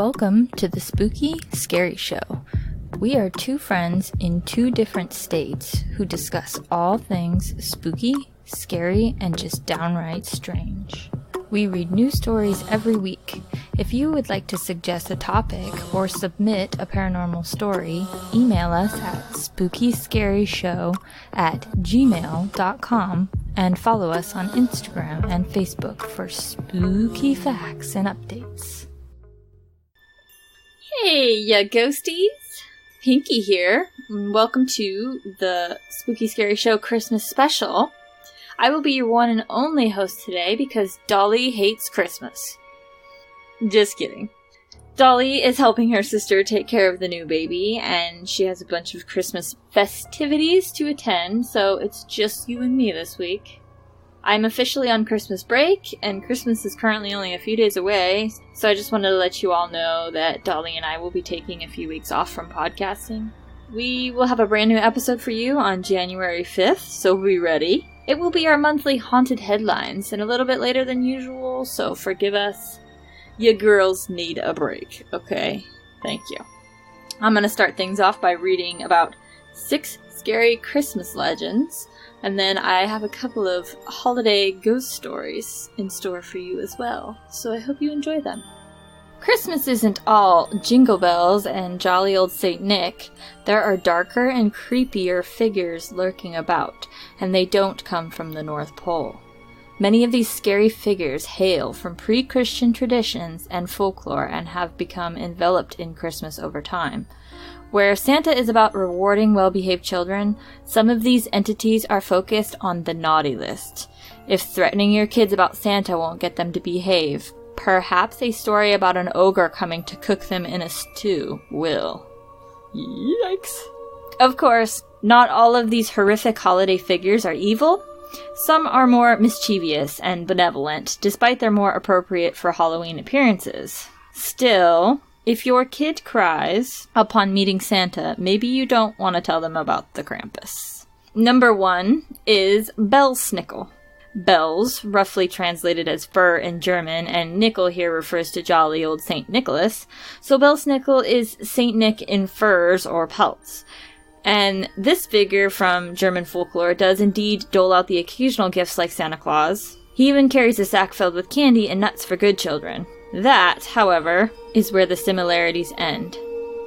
Welcome to the Spooky Scary Show. We are two friends in two different states who discuss all things spooky, scary, and just downright strange. We read new stories every week. If you would like to suggest a topic or submit a paranormal story, email us at spookyscaryshow@gmail.com and follow us on Instagram and Facebook for spooky facts and updates. Hey, ya ghosties! Pinky here. Welcome to the Spooky Scary Show Christmas special. I will be your one and only host today because Dolly hates Christmas. Just kidding. Dolly is helping her sister take care of the new baby, and she has a bunch of Christmas festivities to attend, so it's just you and me this week. I'm officially on Christmas break, and Christmas is currently only a few days away, so I just wanted to let you all know that Dolly and I will be taking a few weeks off from podcasting. We will have a brand new episode for you on January 5th, so be ready. It will be our monthly haunted headlines, and a little bit later than usual, so forgive us. You girls need a break, okay? Thank you. I'm going to start things off by reading about 6 scary Christmas legends, and then I have a couple of holiday ghost stories in store for you as well, so I hope you enjoy them. Christmas isn't all jingle bells and jolly old Saint Nick. There are darker and creepier figures lurking about, and they don't come from the North Pole. Many of these scary figures hail from pre-Christian traditions and folklore and have become enveloped in Christmas over time. Where Santa is about rewarding well-behaved children, some of these entities are focused on the naughty list. If threatening your kids about Santa won't get them to behave, perhaps a story about an ogre coming to cook them in a stew will. Yikes. Of course, not all of these horrific holiday figures are evil. Some are more mischievous and benevolent, despite their more appropriate for Halloween appearances. Still, if your kid cries upon meeting Santa, maybe you don't want to tell them about the Krampus. Number 1 is Belsnickel. Bells, roughly translated as fur in German, and nickel here refers to jolly old St. Nicholas, so Belsnickel is St. Nick in furs or pelts. And this figure from German folklore does indeed dole out the occasional gifts like Santa Claus. He even carries a sack filled with candy and nuts for good children. That, however, is where the similarities end.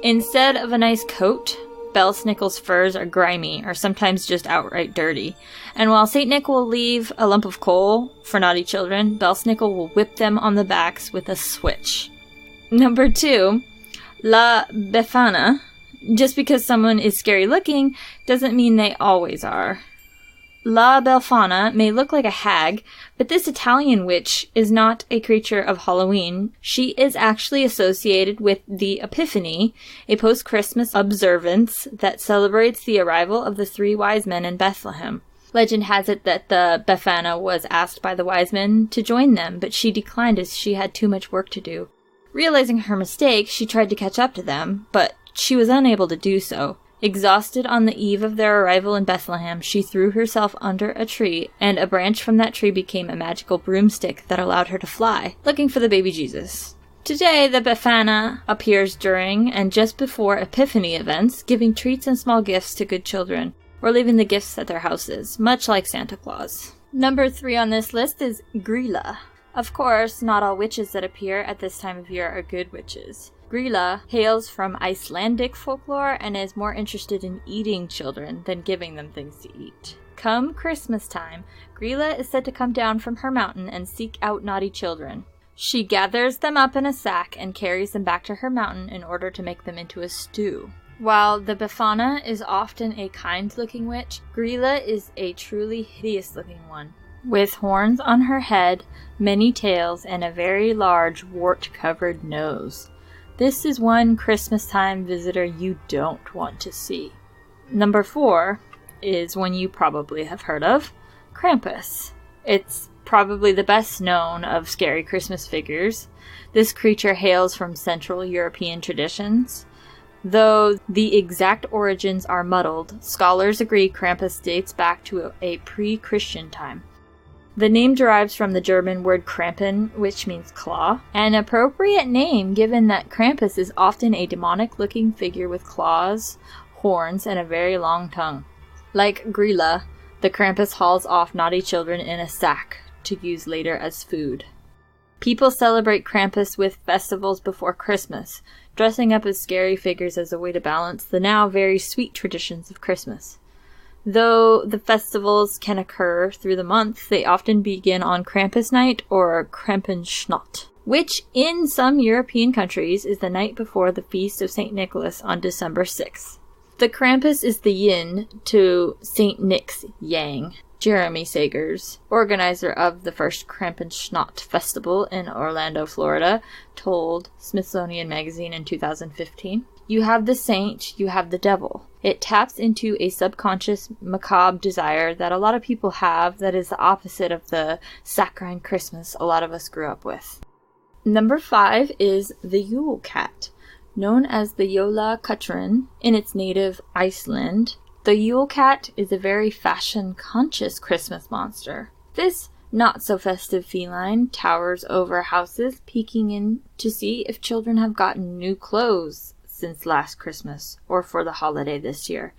Instead of a nice coat, Belsnickel's furs are grimy or sometimes just outright dirty. And while St. Nick will leave a lump of coal for naughty children, Belsnickel will whip them on the backs with a switch. Number 2, La Befana. Just because someone is scary looking doesn't mean they always are. La Befana may look like a hag, but this Italian witch is not a creature of Halloween. She is actually associated with the Epiphany, a post-Christmas observance that celebrates the arrival of the 3 wise men in Bethlehem. Legend has it that the Befana was asked by the wise men to join them, but she declined as she had too much work to do. Realizing her mistake, she tried to catch up to them, but she was unable to do so. Exhausted on the eve of their arrival in Bethlehem, she threw herself under a tree, and a branch from that tree became a magical broomstick that allowed her to fly, looking for the baby Jesus. Today, the Befana appears during and just before Epiphany events, giving treats and small gifts to good children, or leaving the gifts at their houses, much like Santa Claus. Number 3 on this list is Grýla. Of course, not all witches that appear at this time of year are good witches. Grýla hails from Icelandic folklore and is more interested in eating children than giving them things to eat. Come Christmas time, Grýla is said to come down from her mountain and seek out naughty children. She gathers them up in a sack and carries them back to her mountain in order to make them into a stew. While the Befana is often a kind-looking witch, Grýla is a truly hideous-looking one, with horns on her head, many tails, and a very large wart-covered nose. This is one Christmas-time visitor you don't want to see. Number 4 is one you probably have heard of, Krampus. It's probably the best known of scary Christmas figures. This creature hails from Central European traditions. Though the exact origins are muddled, scholars agree Krampus dates back to a pre-Christian time. The name derives from the German word Krampen, which means claw, an appropriate name given that Krampus is often a demonic-looking figure with claws, horns, and a very long tongue. Like Grilla, the Krampus hauls off naughty children in a sack to use later as food. People celebrate Krampus with festivals before Christmas, dressing up as scary figures as a way to balance the now very sweet traditions of Christmas. Though the festivals can occur through the month, they often begin on Krampus night or Krampenschnacht, which in some European countries is the night before the feast of St. Nicholas on December 6th. The Krampus is the yin to St. Nick's yang. Jeremy Sagers, organizer of the first Krampenschnacht festival in Orlando, Florida, told Smithsonian Magazine in 2015. You have the saint, you have the devil. It taps into a subconscious, macabre desire that a lot of people have that is the opposite of the saccharine Christmas a lot of us grew up with. Number 5 is the Yule Cat. Known as the Jóla Kötturinn in its native Iceland, the Yule Cat is a very fashion-conscious Christmas monster. This not-so-festive feline towers over houses, peeking in to see if children have gotten new clothes since last Christmas, or for the holiday this year.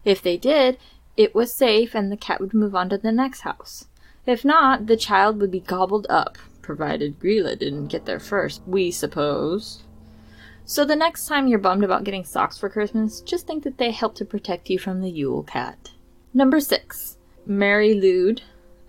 If they did, it was safe and the cat would move on to the next house. If not, the child would be gobbled up, provided Grilla didn't get there first, we suppose. So the next time you're bummed about getting socks for Christmas, just think that they help to protect you from the Yule Cat. Number 6. Mary Lwyd.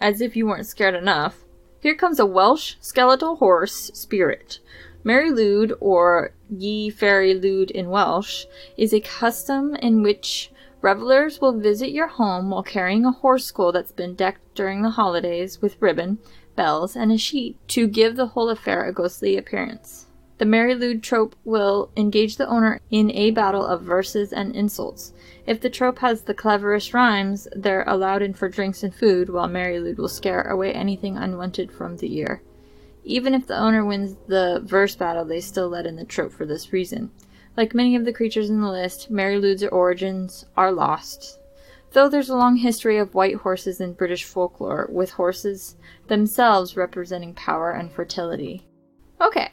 As if you weren't scared enough, here comes a Welsh skeletal horse spirit. Mary Lwyd, or Ye Fairy Lwyd in Welsh, is a custom in which revelers will visit your home while carrying a horse skull that's been decked during the holidays with ribbon, bells, and a sheet to give the whole affair a ghostly appearance. The Mary Lwyd trope will engage the owner in a battle of verses and insults. If the trope has the cleverest rhymes, they're allowed in for drinks and food, while Mary Lwyd will scare away anything unwanted from the ear. Even if the owner wins the verse battle, they still let in the trope for this reason. Like many of the creatures in the list, Mary Lwyd's origins are lost. Though there's a long history of white horses in British folklore, with horses themselves representing power and fertility. Okay.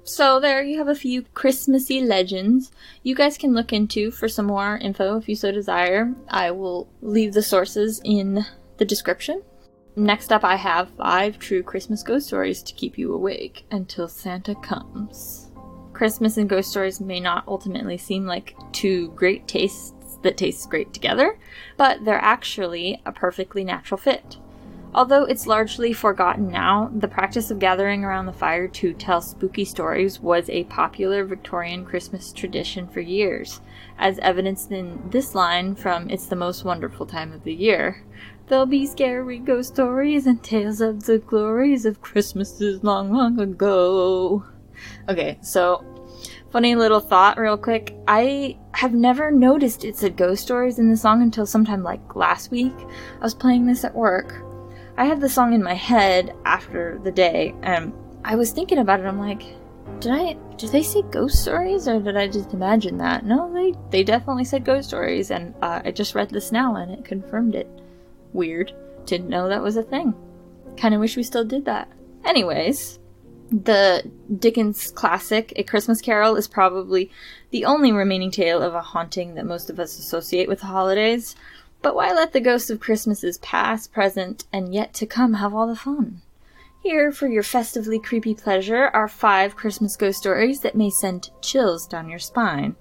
So there you have a few Christmassy legends you guys can look into for some more info if you so desire. I will leave the sources in the description. Next up, I have 5 true Christmas ghost stories to keep you awake until Santa comes. Christmas and ghost stories may not ultimately seem like two great tastes that taste great together, but they're actually a perfectly natural fit. Although it's largely forgotten now, the practice of gathering around the fire to tell spooky stories was a popular Victorian Christmas tradition for years, as evidenced in this line from It's the Most Wonderful Time of the Year. There'll be scary ghost stories and tales of the glories of Christmases long, long ago. Okay, so funny little thought real quick. I have never noticed it said ghost stories in the song until sometime like last week. I was playing this at work. I had the song in my head after the day, and I was thinking about it. I'm like, did they say ghost stories, or did I just imagine that? No, they definitely said ghost stories, and I just read this now, and it confirmed it. Weird. Didn't know that was a thing. Kinda wish we still did that. Anyways, the Dickens classic, A Christmas Carol, is probably the only remaining tale of a haunting that most of us associate with the holidays. But why let the ghosts of Christmases past, present, and yet to come have all the fun? Here, for your festively creepy pleasure, are 5 Christmas ghost stories that may send chills down your spine,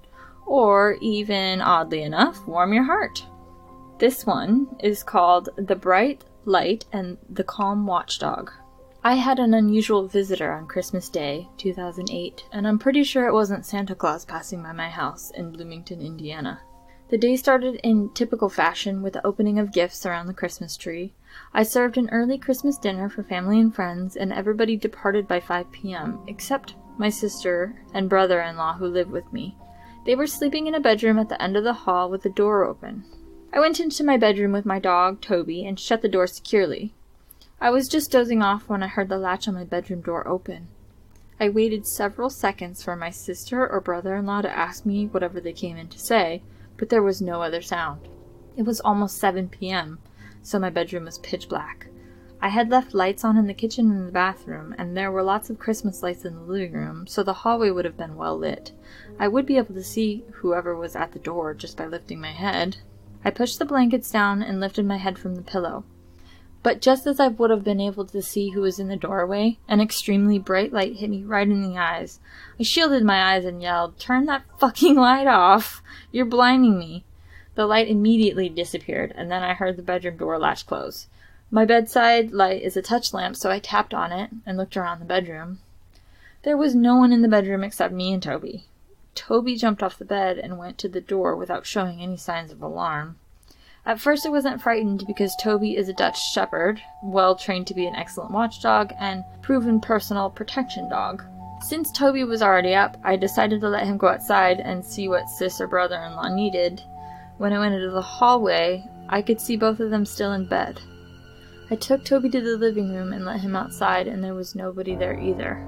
or even, oddly enough, warm your heart. This one is called The Bright Light and the Calm Watchdog. I had an unusual visitor on Christmas Day, 2008, and I'm pretty sure it wasn't Santa Claus passing by my house in Bloomington, Indiana. The day started in typical fashion with the opening of gifts around the Christmas tree. I served an early Christmas dinner for family and friends, and everybody departed by 5 p.m., except my sister and brother-in-law who live with me. They were sleeping in a bedroom at the end of the hall with the door open. I went into my bedroom with my dog, Toby, and shut the door securely. I was just dozing off when I heard the latch on my bedroom door open. I waited several seconds for my sister or brother-in-law to ask me whatever they came in to say, but there was no other sound. It was almost 7 p.m., so my bedroom was pitch black. I had left lights on in the kitchen and the bathroom, and there were lots of Christmas lights in the living room, so the hallway would have been well lit. I would be able to see whoever was at the door just by lifting my head. I pushed the blankets down and lifted my head from the pillow. But just as I would have been able to see who was in the doorway, an extremely bright light hit me right in the eyes. I shielded my eyes and yelled, "Turn that fucking light off! You're blinding me!" The light immediately disappeared, and then I heard the bedroom door latch close. My bedside light is a touch lamp, so I tapped on it and looked around the bedroom. There was no one in the bedroom except me and Toby. Toby jumped off the bed and went to the door without showing any signs of alarm. At first I wasn't frightened because Toby is a Dutch Shepherd, well trained to be an excellent watchdog and proven personal protection dog. Since Toby was already up, I decided to let him go outside and see what sis or brother-in-law needed. When I went into the hallway, I could see both of them still in bed. I took Toby to the living room and let him outside, and there was nobody there either.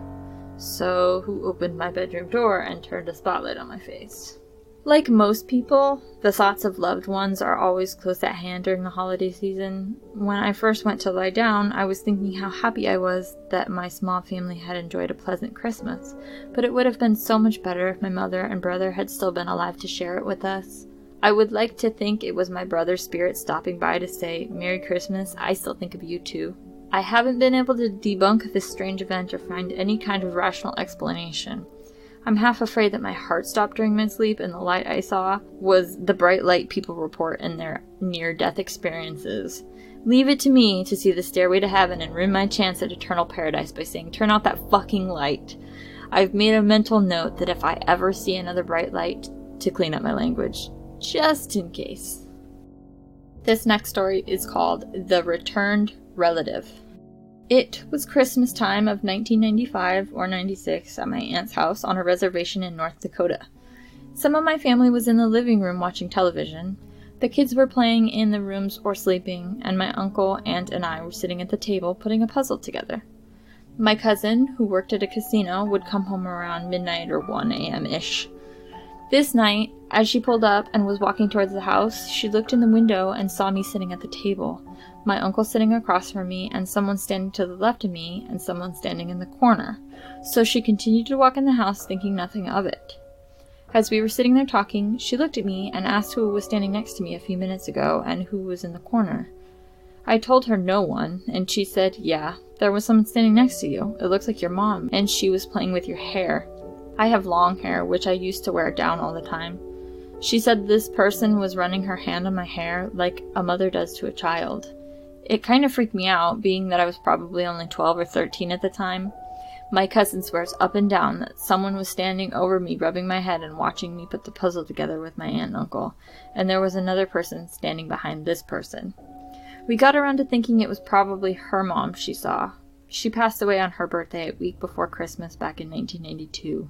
So, who opened my bedroom door and turned a spotlight on my face? Like most people, the thoughts of loved ones are always close at hand during the holiday season. When I first went to lie down, I was thinking how happy I was that my small family had enjoyed a pleasant Christmas, but it would have been so much better if my mother and brother had still been alive to share it with us. I would like to think it was my brother's spirit stopping by to say, "Merry Christmas, I still think of you too." I haven't been able to debunk this strange event or find any kind of rational explanation. I'm half afraid that my heart stopped during my sleep and the light I saw was the bright light people report in their near-death experiences. Leave it to me to see the stairway to heaven and ruin my chance at eternal paradise by saying, "Turn out that fucking light." I've made a mental note that if I ever see another bright light, to clean up my language, just in case. This next story is called The Returned Relative. It was Christmas time of 1995 or 96 at my aunt's house on a reservation in North Dakota. Some of my family was in the living room watching television. The kids were playing in the rooms or sleeping, and my uncle, aunt, and I were sitting at the table putting a puzzle together. My cousin, who worked at a casino, would come home around midnight or 1 a.m.-ish. This night, as she pulled up and was walking towards the house, she looked in the window and saw me sitting at the table, my uncle sitting across from me, and someone standing to the left of me, and someone standing in the corner. So she continued to walk in the house, thinking nothing of it. As we were sitting there talking, she looked at me and asked who was standing next to me a few minutes ago, and who was in the corner. I told her no one, and she said, "Yeah, there was someone standing next to you. It looks like your mom, and she was playing with your hair." I have long hair, which I used to wear down all the time. She said this person was running her hand on my hair like a mother does to a child. It kind of freaked me out, being that I was probably only 12 or 13 at the time. My cousin swears up and down that someone was standing over me, rubbing my head and watching me put the puzzle together with my aunt and uncle, and there was another person standing behind this person. We got around to thinking it was probably her mom she saw. She passed away on her birthday a week before Christmas back in 1992.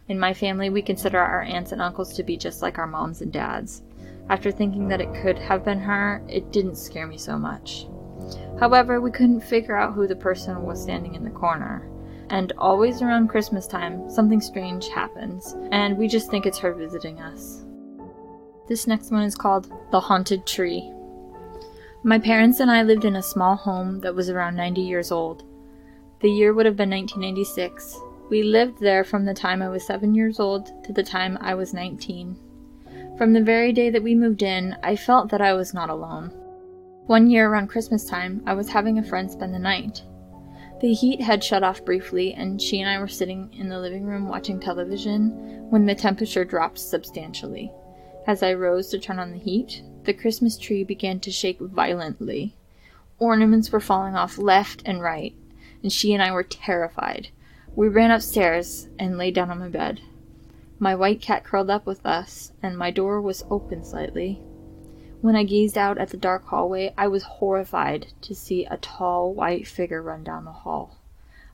In my family, we consider our aunts and uncles to be just like our moms and dads. After thinking that it could have been her, it didn't scare me so much. However, we couldn't figure out who the person was standing in the corner. And always around Christmas time, something strange happens, and we just think it's her visiting us. This next one is called The Haunted Tree. My parents and I lived in a small home that was around 90 years old. The year would have been 1996. We lived there from the time I was 7 years old to the time I was 19. From the very day that we moved in, I felt that I was not alone. One year around Christmas time, I was having a friend spend the night. The heat had shut off briefly, and she and I were sitting in the living room watching television when the temperature dropped substantially. As I rose to turn on the heat, the Christmas tree began to shake violently. Ornaments were falling off left and right, and she and I were terrified. We ran upstairs and lay down on my bed. My white cat curled up with us, and my door was open slightly. When I gazed out at the dark hallway, I was horrified to see a tall, white figure run down the hall.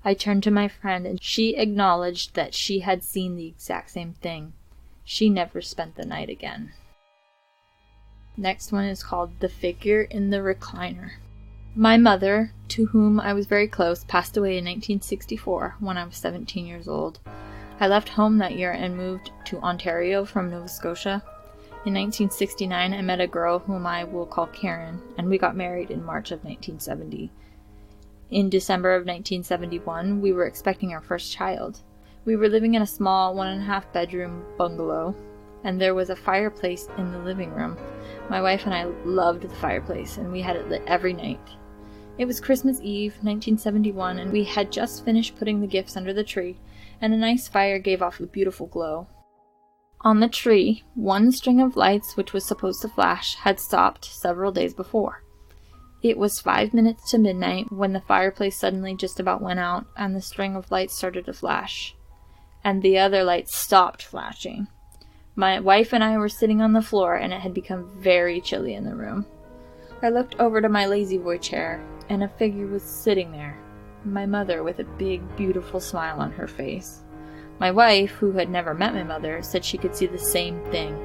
I turned to my friend, and she acknowledged that she had seen the exact same thing. She never spent the night again. Next one is called The Figure in the Recliner. My mother, to whom I was very close, passed away in 1964 when I was 17 years old. I left home that year and moved to Ontario from Nova Scotia. In 1969, I met a girl whom I will call Karen, and we got married in March of 1970. In December of 1971, we were expecting our first child. We were living in a small 1.5 bedroom bungalow, and there was a fireplace in the living room. My wife and I loved the fireplace, and we had it lit every night. It was Christmas Eve, 1971, and we had just finished putting the gifts under the tree, and a nice fire gave off a beautiful glow. On the tree, one string of lights, which was supposed to flash, had stopped several days before. It was 5 minutes to midnight when the fireplace suddenly just about went out, and the string of lights started to flash. And the other lights stopped flashing. My wife and I were sitting on the floor, and it had become very chilly in the room. I looked over to my lazy boy chair, and a figure was sitting there, my mother with a big, beautiful smile on her face. My wife, who had never met my mother, said she could see the same thing.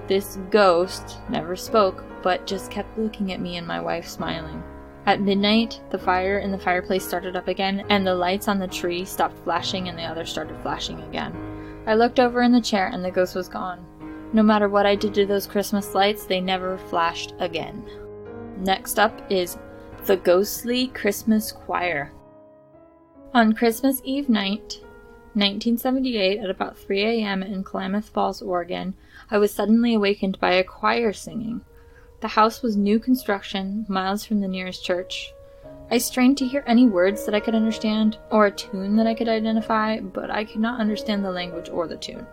This ghost never spoke, but just kept looking at me and my wife smiling. At midnight, the fire in the fireplace started up again, and the lights on the tree stopped flashing and the others started flashing again. I looked over in the chair and the ghost was gone. No matter what I did to those Christmas lights, they never flashed again. Next up is the Ghostly Christmas Choir. On Christmas Eve night, 1978, at about 3 a.m. in Klamath Falls, Oregon, I was suddenly awakened by a choir singing. The house was new construction, miles from the nearest church. I strained to hear any words that I could understand, or a tune that I could identify, but I could not understand the language or the tune.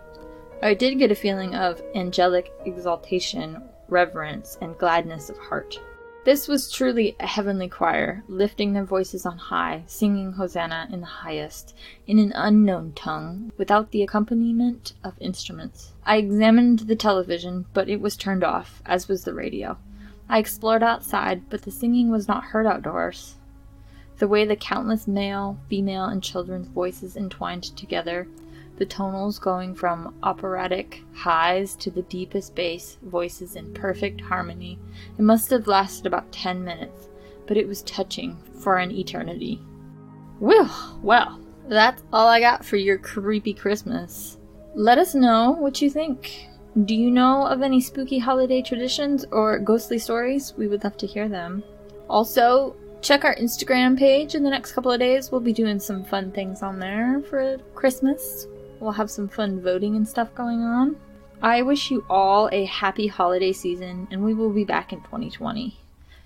I did get a feeling of angelic exaltation, reverence, and gladness of heart. This was truly a heavenly choir, lifting their voices on high, singing Hosanna in the highest, in an unknown tongue, without the accompaniment of instruments. I examined the television, but it was turned off, as was the radio. I explored outside, but the singing was not heard outdoors. The way the countless male, female, and children's voices entwined together, the tonals going from operatic highs to the deepest bass voices in perfect harmony. It must have lasted about 10 minutes, but it was touching for an eternity. Well, that's all I got for your creepy Christmas. Let us know what you think. Do you know of any spooky holiday traditions or ghostly stories? We would love to hear them. Also, check our Instagram page in the next couple of days. We'll be doing some fun things on there for Christmas. We'll have some fun voting and stuff going on. I wish you all a happy holiday season, and we will be back in 2020.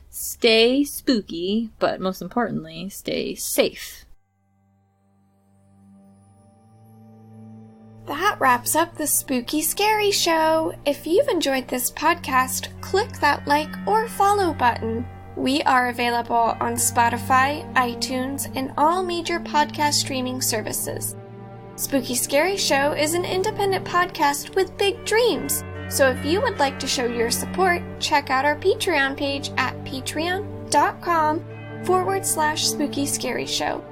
Stay spooky, but most importantly, stay safe. That wraps up the Spooky Scary Show. If you've enjoyed this podcast, click that like or follow button. We are available on Spotify, iTunes, and all major podcast streaming services. Spooky Scary Show is an independent podcast with big dreams. So if you would like to show your support, check out our Patreon page at patreon.com/Spooky Scary Show.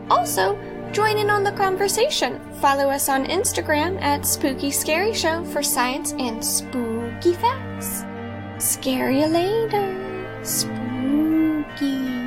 Also, join in on the conversation. Follow us on Instagram at Spooky Scary Show for science and spooky facts. Scary you later. Spooky.